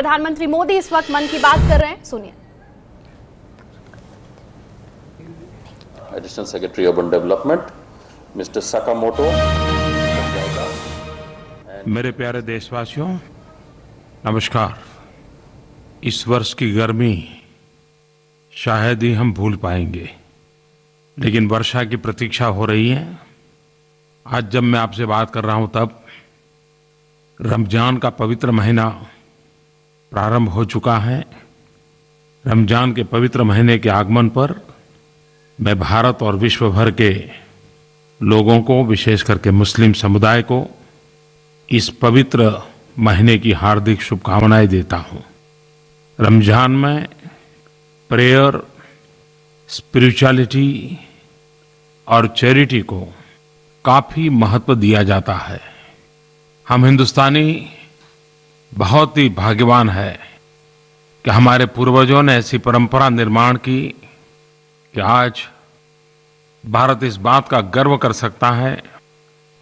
प्रधानमंत्री मोदी इस वक्त मन की बात कर रहे हैं, सुनिए। Additional secretary urban development mister Sakamoto. मेरे प्यारे देशवासियों, नमस्कार। इस वर्ष की गर्मी शायद ही हम भूल पाएंगे, लेकिन वर्षा की प्रतीक्षा हो रही है। आज जब मैं आपसे बात कर रहा हूं तब रमजान का पवित्र महीना प्रारंभ हो चुका है। रमजान के पवित्र महीने के आगमन पर मैं भारत और विश्व भर के लोगों को, विशेष करके मुस्लिम समुदाय को इस पवित्र महीने की हार्दिक शुभकामनाएं देता हूं। रमजान में प्रेयर, स्पिरिचुअलिटी और चैरिटी को काफी महत्व दिया जाता है। हम हिंदुस्तानी बहुत ही भाग्यवान है कि हमारे पूर्वजों ने ऐसी परंपरा निर्माण की कि आज भारत इस बात का गर्व कर सकता है,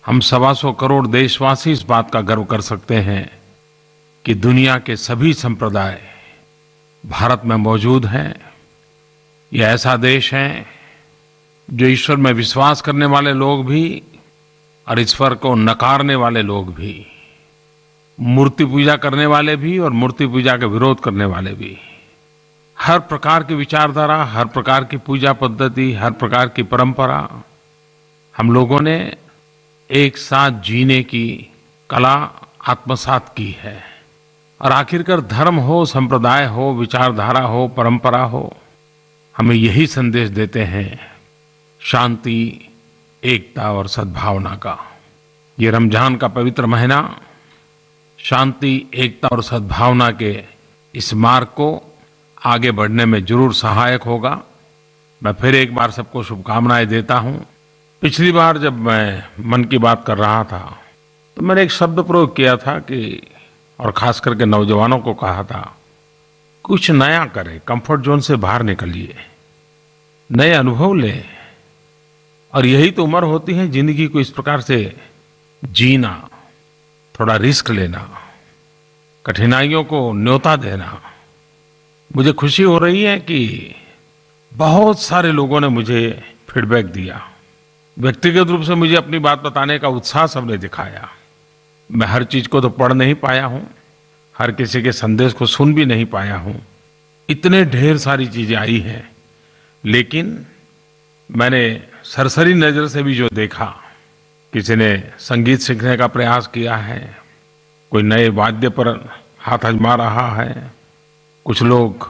हम 125 करोड़ देशवासी इस बात का गर्व कर सकते हैं कि दुनिया के सभी संप्रदाय भारत में मौजूद हैं। ये ऐसा देश है जो ईश्वर में विश्वास करने वाले लोग भी और ईश्वर को नकारने वाले लोग भी, मूर्ति पूजा करने वाले भी और मूर्ति पूजा का विरोध करने वाले भी, हर प्रकार की विचारधारा, हर प्रकार की पूजा पद्धति, हर प्रकार की परंपरा हम लोगों ने एक साथ जीने की कला आत्मसात की है। और आखिरकार धर्म हो, संप्रदाय हो, विचारधारा हो, परंपरा हो, हमें यही संदेश देते हैं, शांति, एकता और सद्भावना का। ये रमजान का पवित्र महीना शांति, एकता और सद्भावना के इस मार्ग को आगे बढ़ने में जरूर सहायक होगा। मैं फिर एक बार सबको शुभकामनाएं देता हूं। पिछली बार जब मैं मन की बात कर रहा था तो मैंने एक शब्द प्रयोग किया था कि, और खास करके नौजवानों को कहा था, कुछ नया करें, कंफर्ट जोन से बाहर निकलिए, नए अनुभव लें। और यही तो उम्र होती है जिंदगी को इस प्रकार से जीना, थोड़ा रिस्क लेना, कठिनाइयों को न्योता देना। मुझे खुशी हो रही है कि बहुत सारे लोगों ने मुझे फीडबैक दिया। व्यक्तिगत रूप से मुझे अपनी बात बताने का उत्साह सबने दिखाया। मैं हर चीज को तो पढ़ नहीं पाया हूं, हर किसी के संदेश को सुन भी नहीं पाया हूं, इतने ढेर सारी चीजें आई हैं। लेकिन मैंने सरसरी नजर से भी जो देखा, किसी ने संगीत सीखने का प्रयास किया है, कोई नए वाद्य पर हाथ आजमा रहा है, कुछ लोग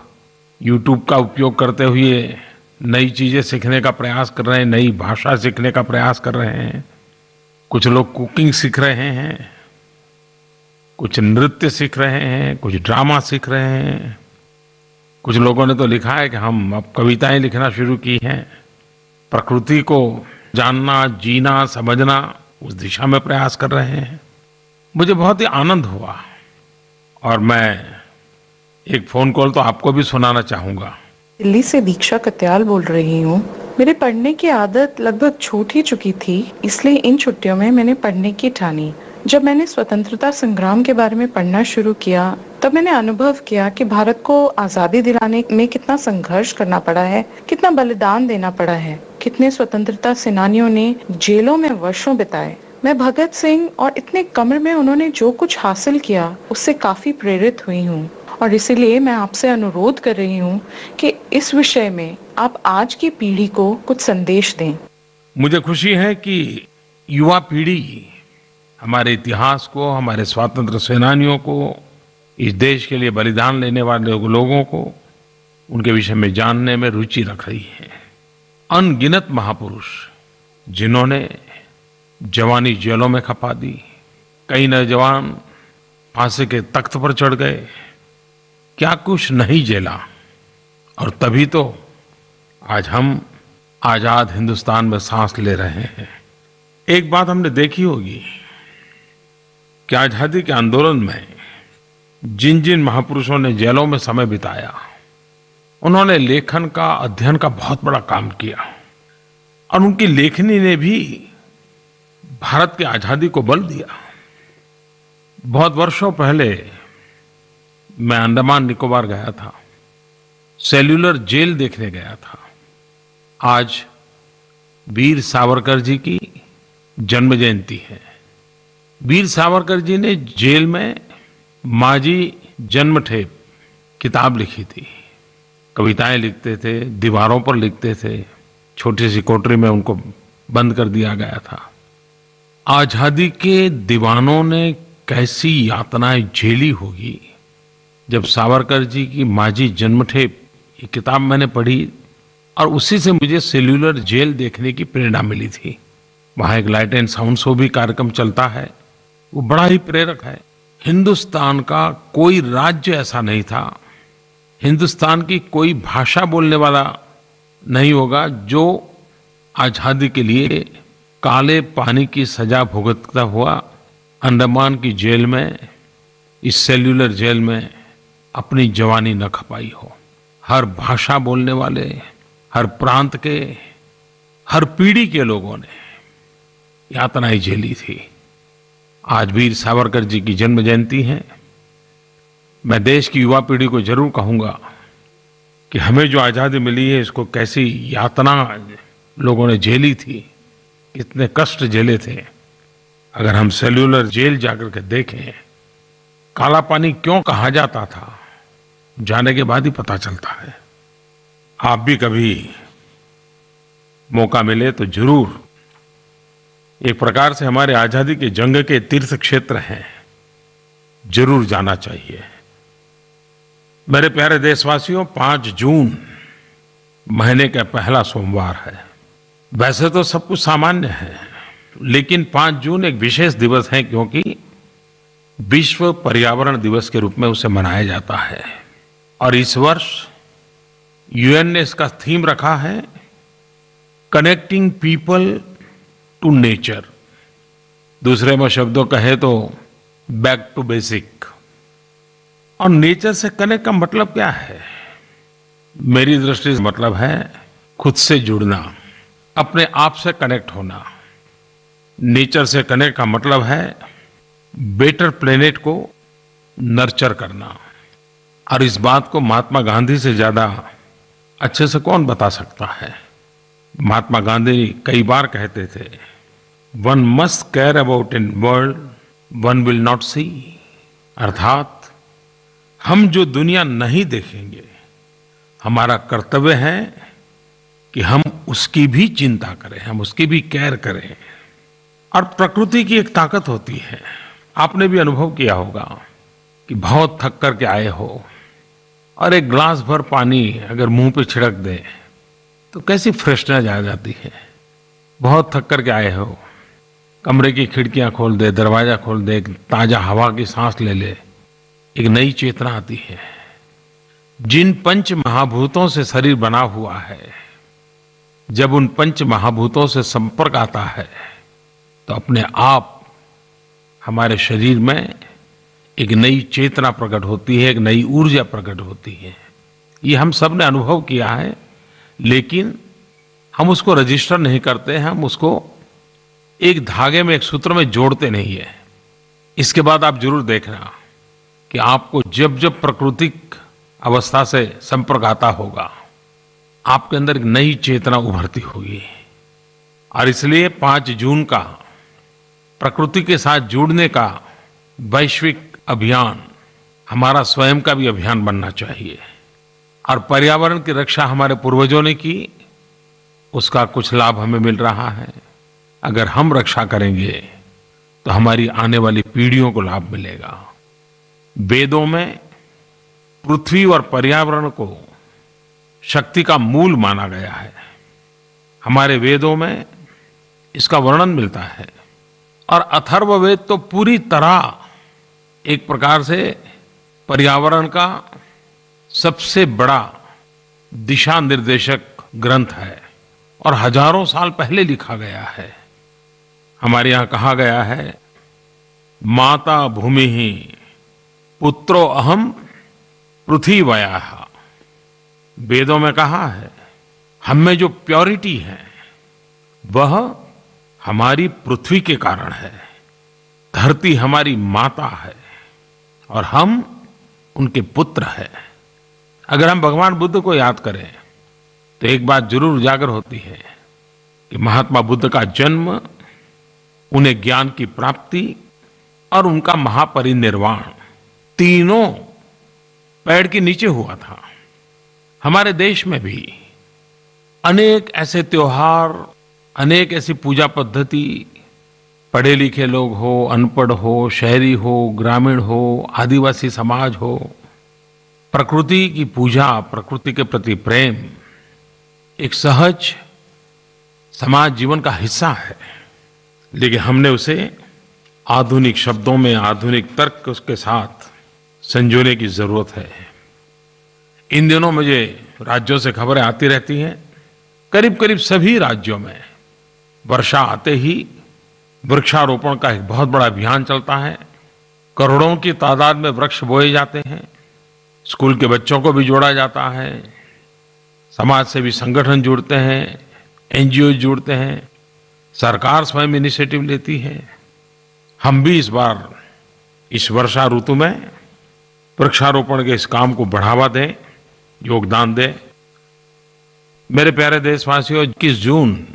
YouTube का उपयोग करते हुए नई चीजें सीखने का प्रयास कर रहे हैं, नई भाषा सीखने का प्रयास कर रहे हैं, कुछ लोग कुकिंग सीख रहे हैं, कुछ नृत्य सीख रहे हैं, कुछ ड्रामा सीख रहे हैं। कुछ लोगों ने तो लिखा है कि हम अब कविताएं लिखना शुरू की हैं। प्रकृति को जानना, जीना, समझना, उस दिशा में प्रयास कर रहे हैं। मुझे बहुत ही आनंद हुआ और मैं एक फोन कॉल तो आपको भी सुनाना चाहूंगा। दिल्ली से दीक्षा कत्याल बोल रही हूँ। मेरे पढ़ने की आदत लगभग छूट ही चुकी थी, इसलिए इन छुट्टियों में मैंने पढ़ने की ठानी। जब मैंने स्वतंत्रता संग्राम के बारे में पढ़ना शुरू किया तब मैंने अनुभव किया कि भारत को आजादी दिलाने में कितना संघर्ष करना पड़ा है, कितना बलिदान देना पड़ा है, कितने स्वतंत्रता सेनानियों ने जेलों में वर्षों बिताए। मैं भगत सिंह और इतने कम में उन्होंने जो कुछ हासिल किया उससे काफी प्रेरित हुई हूँ और इसीलिए मैं आपसे अनुरोध कर रही हूँ कि इस विषय में आप आज की पीढ़ी को कुछ संदेश दें। मुझे खुशी है कि युवा पीढ़ी हमारे इतिहास को, हमारे स्वतंत्र सेनानियों को, इस देश के लिए बलिदान लेने वाले लोगों को, उनके विषय में जानने में रुचि रख रही है। अनगिनत महापुरुष जिन्होंने जवानी जेलों में खपा दी, कई नौजवान फांसी के तख्त पर चढ़ गए, क्या कुछ नहीं झेला, और तभी तो आज हम आजाद हिंदुस्तान में सांस ले रहे हैं। एक बात हमने देखी होगी कि आजादी के आंदोलन में जिन जिन महापुरुषों ने जेलों में समय बिताया, उन्होंने लेखन का, अध्ययन का बहुत बड़ा काम किया और उनकी लेखनी ने भी भारत की आजादी को बल दिया। बहुत वर्षों पहले मैं अंडमान निकोबार गया था, सेल्यूलर जेल देखने गया था। आज वीर सावरकर जी की जन्म जयंती है। वीर सावरकर जी ने जेल में माझी जन्मठेप किताब लिखी थी। कविताएं लिखते थे, दीवारों पर लिखते थे, छोटी सी कोठरी में उनको बंद कर दिया गया था। आजादी के दीवानों ने कैसी यातनाएं झेली होगी। जब सावरकर जी की माझी जन्मठेप ये किताब मैंने पढ़ी और उसी से मुझे सेल्यूलर जेल देखने की प्रेरणा मिली थी। वहाँ एक लाइट एंड साउंड शो भी कार्यक्रम चलता है, वो बड़ा ही प्रेरक है। हिंदुस्तान का कोई राज्य ऐसा नहीं था, हिंदुस्तान की कोई भाषा बोलने वाला नहीं होगा जो आजादी के लिए काले पानी की सजा भुगतता हुआ अंडमान की जेल में, इस सेल्यूलर जेल में अपनी जवानी न खपाई हो। हर भाषा बोलने वाले, हर प्रांत के, हर पीढ़ी के लोगों ने यातनाएं झेली थी। आज वीर सावरकर जी की जन्म जयंती है। मैं देश की युवा पीढ़ी को जरूर कहूंगा कि हमें जो आज़ादी मिली है, इसको कैसी यातना लोगों ने झेली थी, कितने कष्ट झेले थे। अगर हम सेल्यूलर जेल जाकर के देखें, काला पानी क्यों कहा जाता था, जाने के बाद ही पता चलता है। आप भी कभी मौका मिले तो जरूर, एक प्रकार से हमारे आजादी के जंग के तीर्थ क्षेत्र हैं, जरूर जाना चाहिए। मेरे प्यारे देशवासियों, 5 जून महीने का पहला सोमवार है। वैसे तो सब कुछ सामान्य है, लेकिन 5 जून एक विशेष दिवस है, क्योंकि विश्व पर्यावरण दिवस के रूप में उसे मनाया जाता है। और इस वर्ष यूएन ने इसका थीम रखा है, कनेक्टिंग पीपल टू नेचर। दूसरे में शब्दों कहे तो बैक टू बेसिक। और नेचर से कनेक्ट का मतलब क्या है? मेरी दृष्टि से मतलब है खुद से जुड़ना, अपने आप से कनेक्ट होना। नेचर से कनेक्ट का मतलब है बेटर प्लेनेट को नर्चर करना। और इस बात को महात्मा गांधी से ज्यादा अच्छे से कौन बता सकता है? महात्मा गांधी कई बार कहते थे, one must care about in world one will not see. अर्थात हम जो दुनिया नहीं देखेंगे, हमारा कर्तव्य है कि हम उसकी भी चिंता करें, हम उसकी भी केयर करें। और प्रकृति की एक ताकत होती है, आपने भी अनुभव किया होगा कि बहुत थक करके आए हो और एक ग्लास भर पानी अगर मुंह पे छिड़क दे तो कैसी फ्रेशनेस आ जाती है। बहुत थक करके आए हो, कमरे की खिड़कियां खोल दे, दरवाजा खोल दे, एक ताजा हवा की सांस ले ले, एक नई चेतना आती है। जिन पंच महाभूतों से शरीर बना हुआ है, जब उन पंच महाभूतों से संपर्क आता है तो अपने आप हमारे शरीर में एक नई चेतना प्रकट होती है, एक नई ऊर्जा प्रकट होती है। ये हम सब ने अनुभव किया है, लेकिन हम उसको रजिस्टर नहीं करते हैं, हम उसको एक धागे में, एक सूत्र में जोड़ते नहीं है। इसके बाद आप जरूर देखना कि आपको जब जब प्राकृतिक अवस्था से संपर्क आता होगा, आपके अंदर एक नई चेतना उभरती होगी। और इसलिए 5 जून का प्रकृति के साथ जुड़ने का वैश्विक अभियान हमारा स्वयं का भी अभियान बनना चाहिए। और पर्यावरण की रक्षा हमारे पूर्वजों ने की, उसका कुछ लाभ हमें मिल रहा है। अगर हम रक्षा करेंगे तो हमारी आने वाली पीढ़ियों को लाभ मिलेगा। वेदों में पृथ्वी और पर्यावरण को शक्ति का मूल माना गया है। हमारे वेदों में इसका वर्णन मिलता है। और अथर्ववेद तो पूरी तरह एक प्रकार से पर्यावरण का सबसे बड़ा दिशा निर्देशक ग्रंथ है और हजारों साल पहले लिखा गया है। हमारे यहाँ कहा गया है, माता भूमि ही पुत्रो अहम पृथ्वीवयाः। वेदों में कहा है, हम में जो प्योरिटी है वह हमारी पृथ्वी के कारण है। धरती हमारी माता है और हम उनके पुत्र हैं। अगर हम भगवान बुद्ध को याद करें तो एक बात जरूर उजागर होती है कि महात्मा बुद्ध का जन्म, उन्हें ज्ञान की प्राप्ति और उनका महापरिनिर्वाण तीनों पेड़ के नीचे हुआ था। हमारे देश में भी अनेक ऐसे त्योहार, अनेक ऐसी पूजा पद्धति, पढ़े लिखे लोग हो, अनपढ़ हो, शहरी हो, ग्रामीण हो, आदिवासी समाज हो, प्रकृति की पूजा, प्रकृति के प्रति प्रेम एक सहज समाज जीवन का हिस्सा है। लेकिन हमने उसे आधुनिक शब्दों में, आधुनिक तर्क उसके साथ संजोने की जरूरत है। इन दिनों मुझे राज्यों से खबरें आती रहती हैं। करीब करीब सभी राज्यों में वर्षा आते ही वृक्षारोपण का एक बहुत बड़ा अभियान चलता है। करोड़ों की तादाद में वृक्ष बोए जाते हैं। स्कूल के बच्चों को भी जोड़ा जाता है, समाज से भी संगठन जुड़ते हैं, एनजीओ जुड़ते हैं, सरकार स्वयं इनिशिएटिव लेती है। हम भी इस बार इस वर्षा ऋतु में वृक्षारोपण के इस काम को बढ़ावा दें, योगदान दें। मेरे प्यारे देशवासियों, 21 जून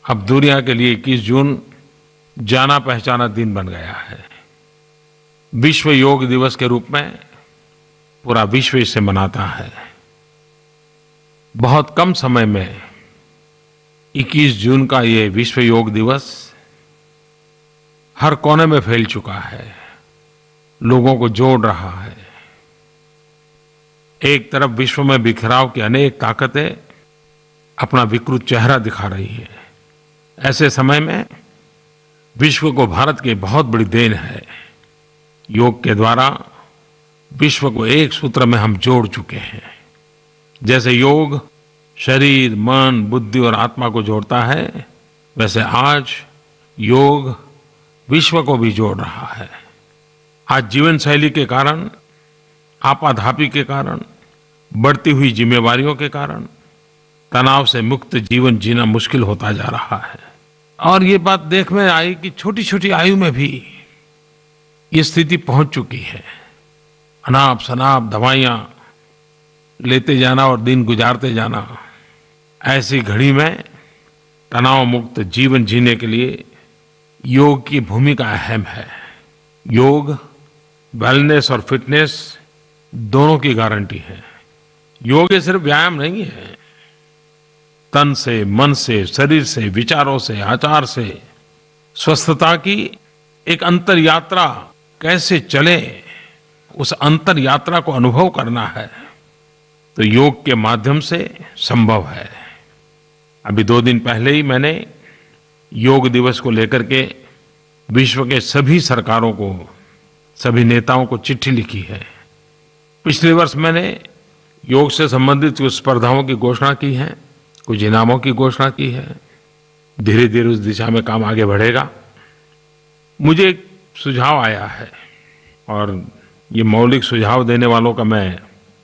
अब दुनिया के लिए 21 जून जाना पहचाना दिन बन गया है। विश्व योग दिवस के रूप में पूरा विश्व इसे मनाता है। बहुत कम समय में 21 जून का ये विश्व योग दिवस हर कोने में फैल चुका है, लोगों को जोड़ रहा है। एक तरफ विश्व में बिखराव की अनेक ताकतें अपना विकृत चेहरा दिखा रही है। ऐसे समय में विश्व को भारत की बहुत बड़ी देन है। योग के द्वारा विश्व को एक सूत्र में हम जोड़ चुके हैं। जैसे योग शरीर, मन, बुद्धि और आत्मा को जोड़ता है, वैसे आज योग विश्व को भी जोड़ रहा है। आज जीवन शैली के कारण, आपाधापी के कारण, बढ़ती हुई जिम्मेवारियों के कारण तनाव से मुक्त जीवन जीना मुश्किल होता जा रहा है। और ये बात देख में आई कि छोटी छोटी आयु में भी ये स्थिति पहुंच चुकी है। अनाप शनाप दवाइयां लेते जाना और दिन गुजारते जाना। ऐसी घड़ी में तनाव मुक्त जीवन जीने के लिए योग की भूमिका अहम है। योग वेलनेस और फिटनेस दोनों की गारंटी है। योग ये सिर्फ व्यायाम नहीं है। तन से, मन से, शरीर से, विचारों से, आचार से स्वस्थता की एक अंतर यात्रा कैसे चले, उस अंतर यात्रा को अनुभव करना है तो योग के माध्यम से संभव है। अभी 2 दिन पहले ही मैंने योग दिवस को लेकर के विश्व के सभी सरकारों को, सभी नेताओं को चिट्ठी लिखी है। पिछले वर्ष मैंने योग से संबंधित कुछ स्पर्धाओं की घोषणा की है, कुछ इनामों की घोषणा की है। धीरे धीरे उस दिशा में काम आगे बढ़ेगा। मुझे एक सुझाव आया है और ये मौलिक सुझाव देने वालों का मैं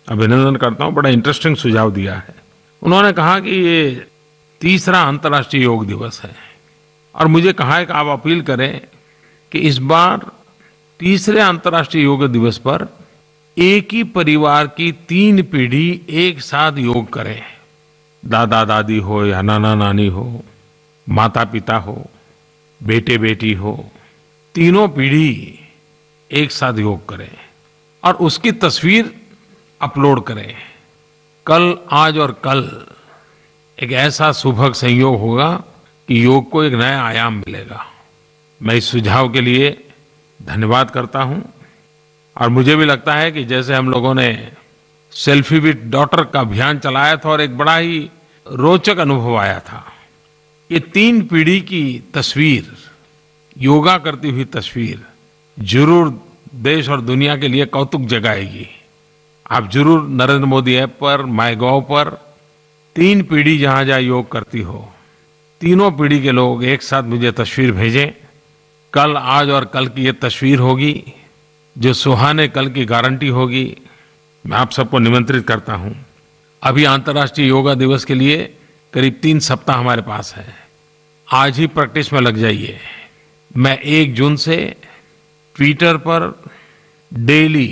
अभिनंदन करता हूँ। बड़ा इंटरेस्टिंग सुझाव दिया है। उन्होंने कहा कि ये 3रा अंतर्राष्ट्रीय योग दिवस है और मुझे कहा है कि आप अपील करें कि इस बार 3रे अंतर्राष्ट्रीय योग दिवस पर एक ही परिवार की 3 पीढ़ी एक साथ योग करें। दादा दादी हो या नाना नानी हो, माता पिता हो, बेटे बेटी हो, तीनों पीढ़ी एक साथ योग करें और उसकी तस्वीर अपलोड करें। कल, आज और कल एक ऐसा सुभग संयोग होगा कि योग को एक नया आयाम मिलेगा। मैं इस सुझाव के लिए धन्यवाद करता हूं और मुझे भी लगता है कि जैसे हम लोगों ने सेल्फी विद डॉटर का अभियान चलाया था और एक बड़ा ही रोचक अनुभव आया था। ये 3 पीढ़ी की तस्वीर, योगा करती हुई तस्वीर जरूर देश और दुनिया के लिए कौतुक जगाएगी। आप जरूर नरेंद्र मोदी ऐप पर, माईगॉव पर 3 पीढ़ी जहां जहां योग करती हो, तीनों पीढ़ी के लोग एक साथ मुझे तस्वीर भेजें। कल, आज और कल की ये तस्वीर होगी जो सुहाने कल की गारंटी होगी। मैं आप सबको निमंत्रित करता हूं। अभी अंतर्राष्ट्रीय योगा दिवस के लिए करीब 3 सप्ताह हमारे पास है। आज ही प्रैक्टिस में लग जाइए। मैं 1 जून से ट्विटर पर डेली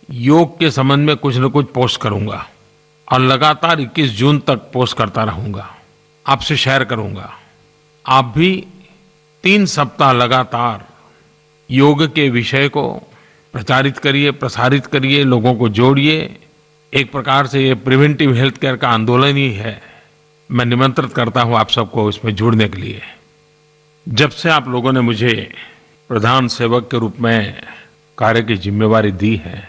योग के संबंध में कुछ न कुछ पोस्ट करूंगा और लगातार 21 जून तक पोस्ट करता रहूंगा, आपसे शेयर करूंगा। आप भी 3 सप्ताह लगातार योग के विषय को प्रचारित करिए, प्रसारित करिए, लोगों को जोड़िए। एक प्रकार से ये प्रिवेंटिव हेल्थ केयर का आंदोलन ही है। मैं निमंत्रित करता हूं आप सबको इसमें जुड़ने के लिए। जब से आप लोगों ने मुझे प्रधान सेवक के रूप में कार्य की जिम्मेवारी दी है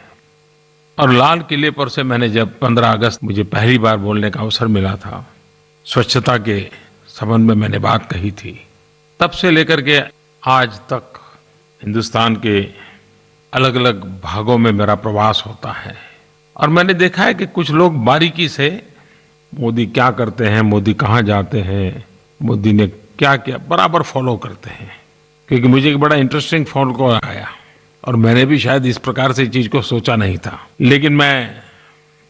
और लाल किले पर से मैंने जब 15 अगस्त मुझे पहली बार बोलने का अवसर मिला था, स्वच्छता के संबंध में मैंने बात कही थी, तब से लेकर के आज तक हिंदुस्तान के अलग अलग भागों में मेरा प्रवास होता है और मैंने देखा है कि कुछ लोग बारीकी से मोदी क्या करते हैं, मोदी कहाँ जाते हैं, मोदी ने क्या किया, बराबर फॉलो करते हैं। क्योंकि मुझे एक बड़ा इंटरेस्टिंग फोन कॉल आया और मैंने भी शायद इस प्रकार से चीज को सोचा नहीं था, लेकिन मैं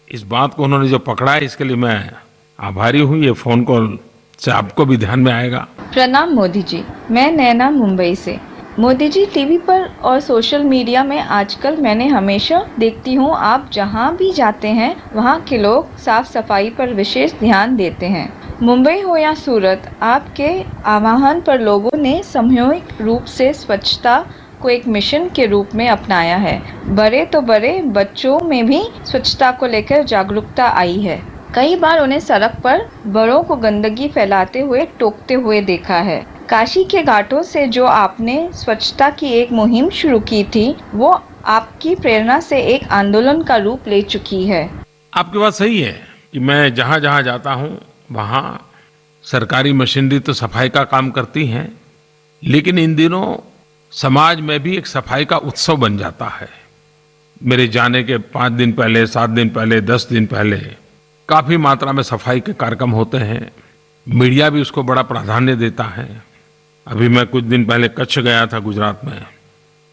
इस बात को उन्होंने जो पकड़ा है इसके लिए मैं आभारी हूँ। ये फोन कॉल से आपको भी ध्यान में आएगा। प्रणाम मोदी जी, मैं नैना मुंबई से। मोदी जी, टीवी पर और सोशल मीडिया में आजकल मैंने हमेशा देखती हूँ आप जहाँ भी जाते हैं वहाँ के लोग साफ सफाई पर विशेष ध्यान देते हैं। मुंबई हो या सूरत, आपके आह्वान पर लोगों ने सामूहिक रूप से स्वच्छता को एक मिशन के रूप में अपनाया है। बड़े तो बड़े, बच्चों में भी स्वच्छता को लेकर जागरूकता आई है। कई बार उन्हें सड़क पर बड़ों को गंदगी फैलाते हुए टोकते हुए देखा है। काशी के घाटों से जो आपने स्वच्छता की एक मुहिम शुरू की थी, वो आपकी प्रेरणा से एक आंदोलन का रूप ले चुकी है। आपकी बात सही है कि मैं जहाँ जहाँ जाता हूँ वहाँ सरकारी मशीनरी तो सफाई का काम करती हैं, लेकिन इन दिनों समाज में भी एक सफाई का उत्सव बन जाता है। मेरे जाने के 5 दिन पहले, 7 दिन पहले, 10 दिन पहले काफ़ी मात्रा में सफाई के कार्यक्रम होते हैं। मीडिया भी उसको बड़ा प्राधान्य देता है। अभी मैं कुछ दिन पहले कच्छ गया था, गुजरात में,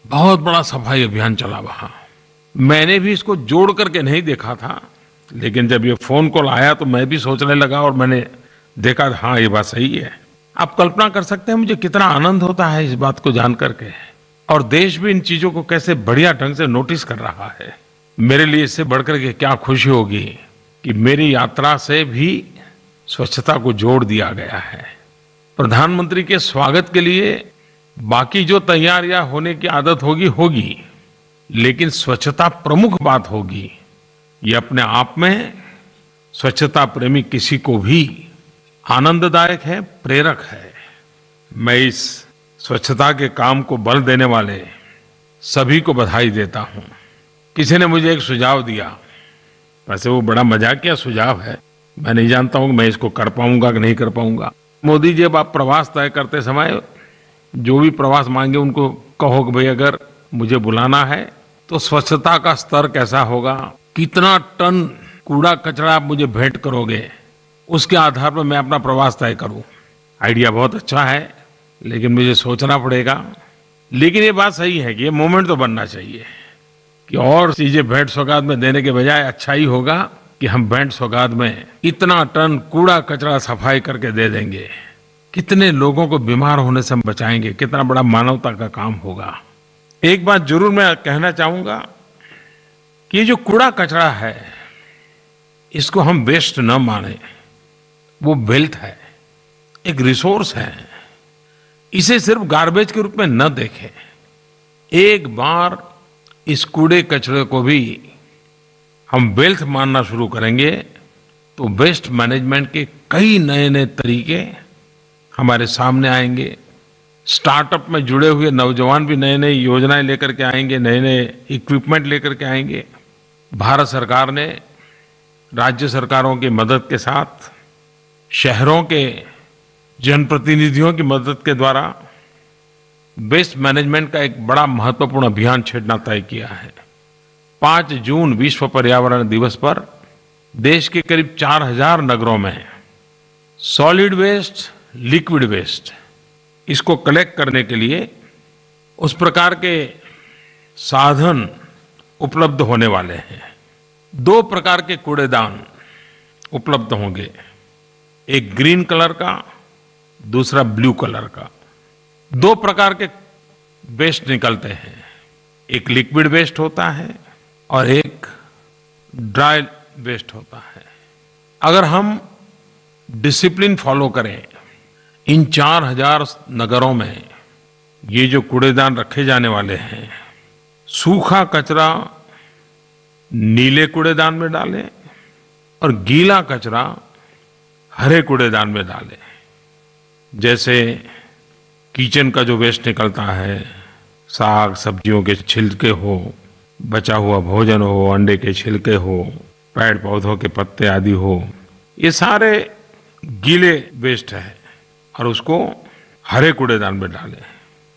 बहुत बड़ा सफाई अभियान चला वहाँ। मैंने भी इसको जोड़ करके नहीं देखा था, लेकिन जब ये फोन कॉल आया तो मैं भी सोचने लगा और मैंने देखा हाँ ये बात सही है। आप कल्पना कर सकते हैं मुझे कितना आनंद होता है इस बात को जान करके, और देश भी इन चीजों को कैसे बढ़िया ढंग से नोटिस कर रहा है। मेरे लिए इससे बढ़कर के क्या खुशी होगी कि मेरी यात्रा से भी स्वच्छता को जोड़ दिया गया है। प्रधानमंत्री के स्वागत के लिए बाकी जो तैयारियां होने की आदत होगी, लेकिन स्वच्छता प्रमुख बात होगी। ये अपने आप में स्वच्छता प्रेमी किसी को भी आनंददायक है, प्रेरक है। मैं इस स्वच्छता के काम को बल देने वाले सभी को बधाई देता हूं। किसी ने मुझे एक सुझाव दिया, वैसे वो बड़ा मजाकिया सुझाव है, मैं नहीं जानता हूं कि मैं इसको कर पाऊंगा कि नहीं कर पाऊंगा। मोदी जी, जब आप प्रवास तय करते समय जो भी प्रवास मांगे उनको कहो कि भाई अगर मुझे बुलाना है तो स्वच्छता का स्तर कैसा होगा, कितना टन कूड़ा कचरा आप मुझे भेंट करोगे, उसके आधार पर मैं अपना प्रवास तय करूं। आइडिया बहुत अच्छा है, लेकिन मुझे सोचना पड़ेगा। लेकिन ये बात सही है कि ये मोमेंट तो बनना चाहिए कि और चीजें भेंट सौगात में देने के बजाय अच्छा ही होगा कि हम भेंट सौगात में इतना टन कूड़ा कचरा सफाई करके दे देंगे। कितने लोगों को बीमार होने से हम बचाएंगे, कितना बड़ा मानवता का काम होगा। एक बात जरूर मैं कहना चाहूंगा कि ये जो कूड़ा कचरा है इसको हम वेस्ट न माने, वो वेल्थ है, एक रिसोर्स है। इसे सिर्फ गार्बेज के रूप में न देखें। एक बार इस कूड़े कचरे को भी हम वेल्थ मानना शुरू करेंगे तो वेस्ट मैनेजमेंट के कई नए नए तरीके हमारे सामने आएंगे। स्टार्टअप में जुड़े हुए नौजवान भी नए नए योजनाएं लेकर के आएंगे, नए नए इक्विपमेंट लेकर के आएंगे। भारत सरकार ने राज्य सरकारों की मदद के साथ, शहरों के जनप्रतिनिधियों की मदद के द्वारा वेस्ट मैनेजमेंट का एक बड़ा महत्वपूर्ण अभियान छेड़ना तय किया है। 5 जून विश्व पर्यावरण दिवस पर देश के करीब 4000 नगरों में सॉलिड वेस्ट, लिक्विड वेस्ट, इसको कलेक्ट करने के लिए उस प्रकार के साधन उपलब्ध होने वाले हैं। 2 प्रकार के कूड़ेदान उपलब्ध होंगे, एक ग्रीन कलर का, दूसरा ब्लू कलर का। 2 प्रकार के वेस्ट निकलते हैं, एक लिक्विड वेस्ट होता है और एक ड्राई वेस्ट होता है। अगर हम डिसिप्लिन फॉलो करें, इन 4000 नगरों में ये जो कूड़ेदान रखे जाने वाले हैं, सूखा कचरा नीले कूड़ेदान में डालें और गीला कचरा हरे कूड़ेदान में डालें। जैसे किचन का जो वेस्ट निकलता है, साग सब्जियों के छिलके हो, बचा हुआ भोजन हो, अंडे के छिलके हो, पेड़ पौधों के पत्ते आदि हो, ये सारे गीले वेस्ट है और उसको हरे कूड़ेदान में डालें।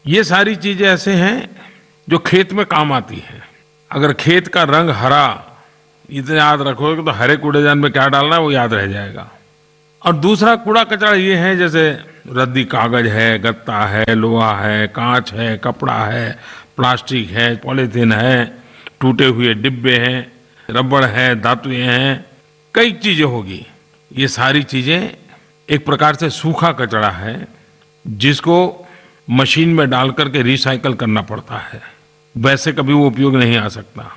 ये सारी चीजें ऐसे हैं जो खेत में काम आती हैं। अगर खेत का रंग हरा इतना याद रखोगे तो हरे कूड़ेदान में क्या डालना है वो याद रह जाएगा। और दूसरा कूड़ा कचरा ये है, जैसे रद्दी कागज है, गत्ता है, लोहा है, कांच है, कपड़ा है, प्लास्टिक है, पॉलीथीन है, टूटे हुए डिब्बे हैं, रबड़ है, धातुएं हैं, कई चीजें होगी। ये सारी चीजें एक प्रकार से सूखा कचरा है जिसको मशीन में डाल करके रिसाइकल करना पड़ता है। वैसे कभी वो उपयोग नहीं आ सकता,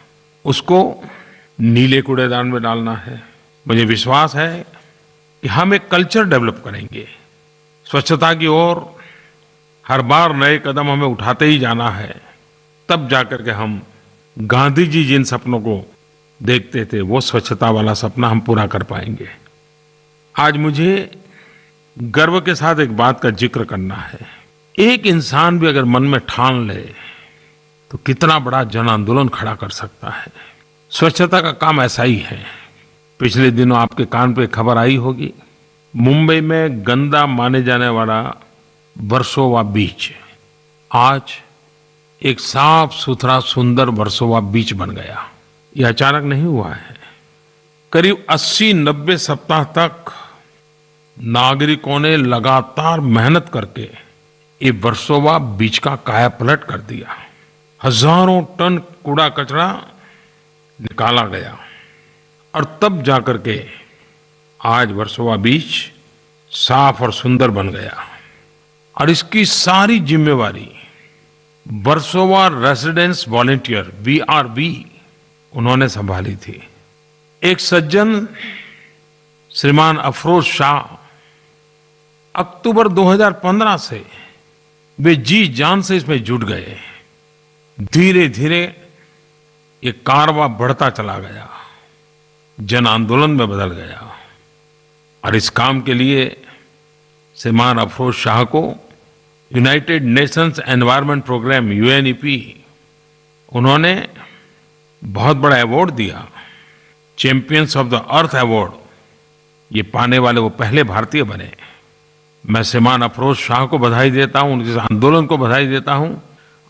उसको नीले कूड़ेदान में डालना है। मुझे विश्वास है कि हम एक कल्चर डेवलप करेंगे स्वच्छता की ओर। हर बार नए कदम हमें उठाते ही जाना है, तब जाकर के हम गांधी जी जिन सपनों को देखते थे वो स्वच्छता वाला सपना हम पूरा कर पाएंगे। आज मुझे गर्व के साथ एक बात का जिक्र करना है। एक इंसान भी अगर मन में ठान ले तो कितना बड़ा जन आंदोलन खड़ा कर सकता है। स्वच्छता का काम ऐसा ही है। पिछले दिनों आपके कान पे खबर आई होगी, मुंबई में गंदा माने जाने वाला वर्सोवा बीच आज एक साफ सुथरा सुंदर वर्सोवा बीच बन गया। यह अचानक नहीं हुआ है। करीब 80-90 सप्ताह तक नागरिकों ने लगातार मेहनत करके ये वर्सोवा बीच का कायापलट कर दिया। हजारों टन कूड़ा कचरा निकाला गया और तब जाकर के आज वर्सोवा बीच साफ और सुंदर बन गया। और इसकी सारी जिम्मेवारी वर्सोवा रेसिडेंस वॉलंटियर VRV उन्होंने संभाली थी। एक सज्जन श्रीमान अफरोज शाह अक्टूबर 2015 से वे जी जान से इसमें जुट गए। धीरे धीरे ये कारवां बढ़ता चला गया, जन आंदोलन में बदल गया। और इस काम के लिए श्रीमान अफरोज शाह को United Nations Environment Programme UNEP उन्होंने बहुत बड़ा अवार्ड दिया, champions of the earth award. ये पाने वाले वो पहले भारतीय बने। मैं श्रीमान अफरोज शाह को बधाई देता हूं, उनके आंदोलन को बधाई देता हूं।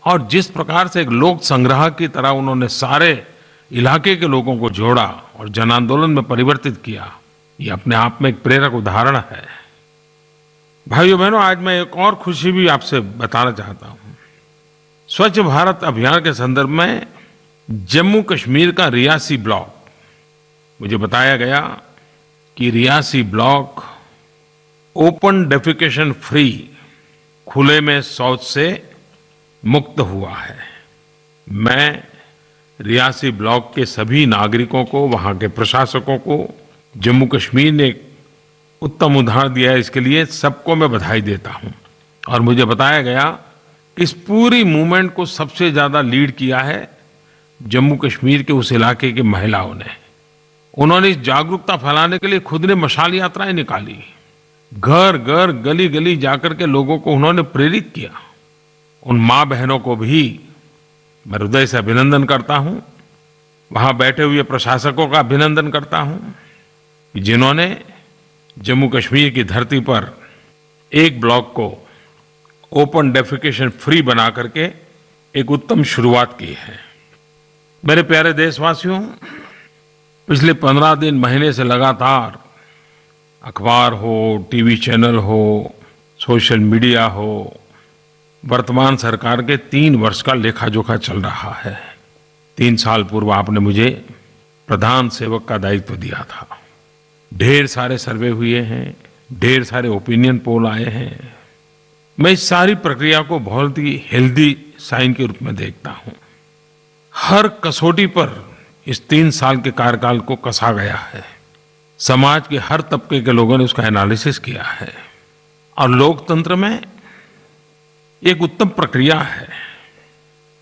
और जिस प्रकार से एक लोक संग्रह की तरह उन्होंने सारे इलाके के लोगों को जोड़ा और जन आंदोलन में परिवर्तित किया, ये अपने आप में एक प्रेरक उदाहरण है। भाइयों बहनों, आज मैं एक और खुशी भी आपसे बताना चाहता हूं। स्वच्छ भारत अभियान के संदर्भ में जम्मू कश्मीर का रियासी ब्लॉक, मुझे बताया गया कि Reasi block open defecation free, खुले में शौच से मुक्त हुआ है। मैं रियासी ब्लॉक के सभी नागरिकों को, वहां के प्रशासकों को, जम्मू कश्मीर ने एक उत्तम उदाहरण दिया है, इसके लिए सबको मैं बधाई देता हूं। और मुझे बताया गया कि इस पूरी मूवमेंट को सबसे ज्यादा लीड किया है जम्मू कश्मीर के उस इलाके की महिलाओं ने। उन्होंने इस जागरूकता फैलाने के लिए खुद ने मशाल यात्राएं निकाली, घर घर गली गली जाकर के लोगों को उन्होंने प्रेरित किया। उन माँ बहनों को भी मैं हृदय से अभिनंदन करता हूं, वहां बैठे हुए प्रशासकों का अभिनंदन करता हूं जिन्होंने जम्मू कश्मीर की धरती पर एक ब्लॉक को ओपन डेफिकेशन फ्री बना करके एक उत्तम शुरुआत की है। मेरे प्यारे देशवासियों, पिछले 15 दिन महीने से लगातार अखबार हो, टीवी चैनल हो, सोशल मीडिया हो, वर्तमान सरकार के 3 वर्ष का लेखा जोखा चल रहा है। 3 साल पूर्व आपने मुझे प्रधान सेवक का दायित्व दिया था। ढेर सारे सर्वे हुए हैं, ढेर सारे ओपिनियन पोल आए हैं। मैं इस सारी प्रक्रिया को बहुत ही हेल्दी साइन के रूप में देखता हूं। हर कसौटी पर इस 3 साल के कार्यकाल को कसा गया है। समाज के हर तबके के लोगों ने उसका एनालिसिस किया है और लोकतंत्र में एक उत्तम प्रक्रिया है।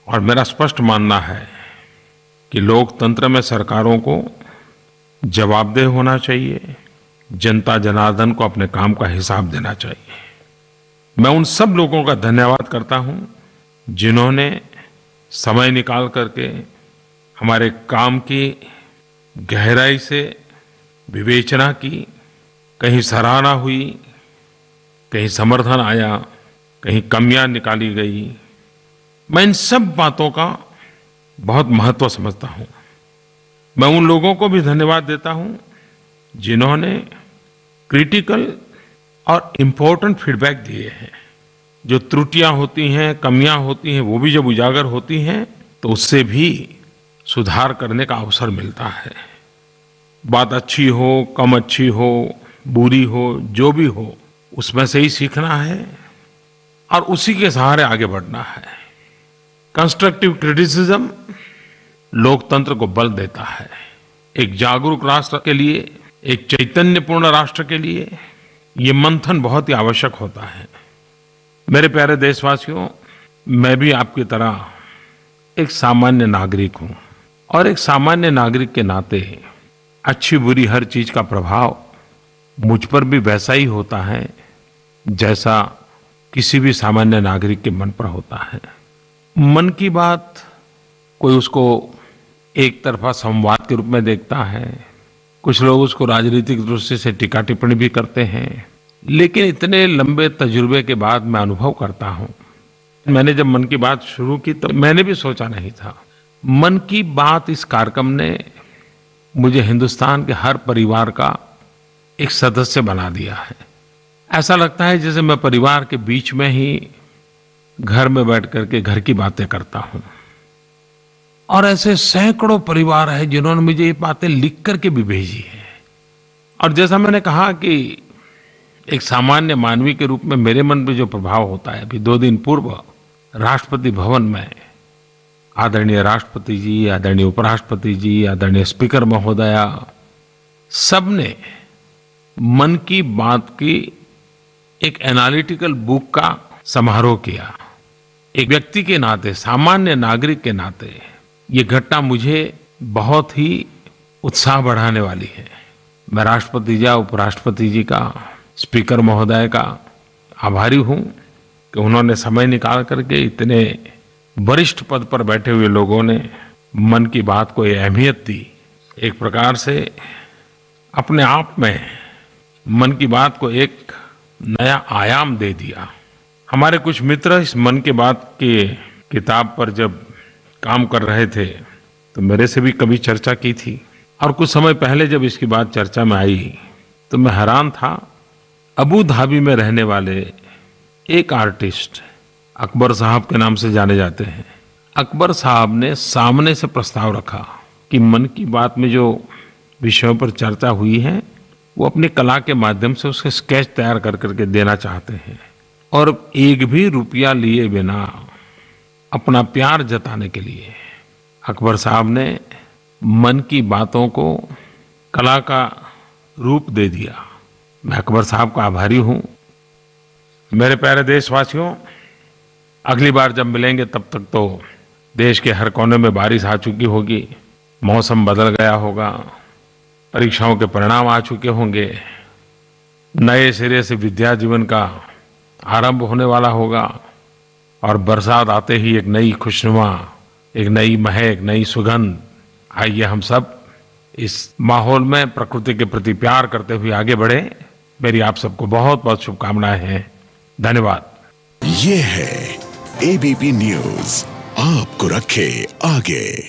और मेरा स्पष्ट मानना है कि लोकतंत्र में सरकारों को जवाबदेह होना चाहिए, जनता जनार्दन को अपने काम का हिसाब देना चाहिए। मैं उन सब लोगों का धन्यवाद करता हूं जिन्होंने समय निकाल करके हमारे काम की गहराई से विवेचना की, कहीं सराहना हुई, कहीं समर्थन आया, कहीं कमियां निकाली गई। मैं इन सब बातों का बहुत महत्व समझता हूं। मैं उन लोगों को भी धन्यवाद देता हूं जिन्होंने क्रिटिकल और इम्पोर्टेंट फीडबैक दिए हैं। जो त्रुटियां होती हैं, कमियां होती हैं, वो भी जब उजागर होती हैं तो उससे भी सुधार करने का अवसर मिलता है। बात अच्छी हो, कम अच्छी हो, बुरी हो, जो भी हो, उसमें से ही सीखना है और उसी के सहारे आगे बढ़ना है। कंस्ट्रक्टिव क्रिटिसिज्म लोकतंत्र को बल देता है। एक जागरूक राष्ट्र के लिए, एक चैतन्यपूर्ण राष्ट्र के लिए ये मंथन बहुत ही आवश्यक होता है। मेरे प्यारे देशवासियों, मैं भी आपकी तरह एक सामान्य नागरिक हूं और एक सामान्य नागरिक के नाते अच्छी बुरी हर चीज का प्रभाव मुझ पर भी वैसा ही होता है जैसा किसी भी सामान्य नागरिक के मन पर होता है। मन की बात कोई उसको एक तरफा संवाद के रूप में देखता है, कुछ लोग उसको राजनीतिक दृष्टि से टीका टिप्पणी भी करते हैं, लेकिन इतने लंबे तजुर्बे के बाद मैं अनुभव करता हूं, मैंने जब मन की बात शुरू की तो मैंने भी सोचा नहीं था। मन की बात इस कार्यक्रम ने मुझे हिंदुस्तान के हर परिवार का एक सदस्य बना दिया है। ऐसा लगता है जैसे मैं परिवार के बीच में ही घर में बैठ करके घर की बातें करता हूं। और ऐसे सैकड़ों परिवार हैं जिन्होंने मुझे ये बातें लिख करके भी भेजी है। और जैसा मैंने कहा कि एक सामान्य मानवी के रूप में मेरे मन पे जो प्रभाव होता है, अभी 2 दिन पूर्व राष्ट्रपति भवन में आदरणीय राष्ट्रपति जी, आदरणीय उपराष्ट्रपति जी, आदरणीय स्पीकर महोदया, सबने मन की बात की एक एनालिटिकल बुक का समारोह किया। एक व्यक्ति के नाते, सामान्य नागरिक के नाते ये घटना मुझे बहुत ही उत्साह बढ़ाने वाली है। मैं राष्ट्रपति जी, उपराष्ट्रपति जी का, स्पीकर महोदय का आभारी हूं कि उन्होंने समय निकाल करके इतने वरिष्ठ पद पर बैठे हुए लोगों ने मन की बात को ये अहमियत दी। एक प्रकार से अपने आप में मन की बात को एक नया आयाम दे दिया। हमारे कुछ मित्र इस मन की बात की किताब पर जब काम कर रहे थे तो मेरे से भी कभी चर्चा की थी, और कुछ समय पहले जब इसकी बात चर्चा में आई तो मैं हैरान था। अबू धाबी में रहने वाले एक आर्टिस्ट अकबर साहब के नाम से जाने जाते हैं, अकबर साहब ने सामने से प्रस्ताव रखा कि मन की बात में जो विषयों पर चर्चा हुई है वो अपनी कला के माध्यम से उसके स्केच तैयार कर करके देना चाहते हैं, और एक भी रुपया लिए बिना अपना प्यार जताने के लिए अकबर साहब ने मन की बातों को कला का रूप दे दिया। मैं अकबर साहब का आभारी हूं। मेरे प्यारे देशवासियों, अगली बार जब मिलेंगे तब तक तो देश के हर कोने में बारिश आ चुकी होगी, मौसम बदल गया होगा, परीक्षाओं के परिणाम आ चुके होंगे, नए सिरे से विद्या जीवन का आरंभ होने वाला होगा, और बरसात आते ही एक नई खुशनुमा, एक नई महक, नई सुगंध। आइए हम सब इस माहौल में प्रकृति के प्रति प्यार करते हुए आगे बढ़े। मेरी आप सबको बहुत बहुत शुभकामनाएं हैं। धन्यवाद। ये है एबीपी न्यूज़, आपको रखे आगे।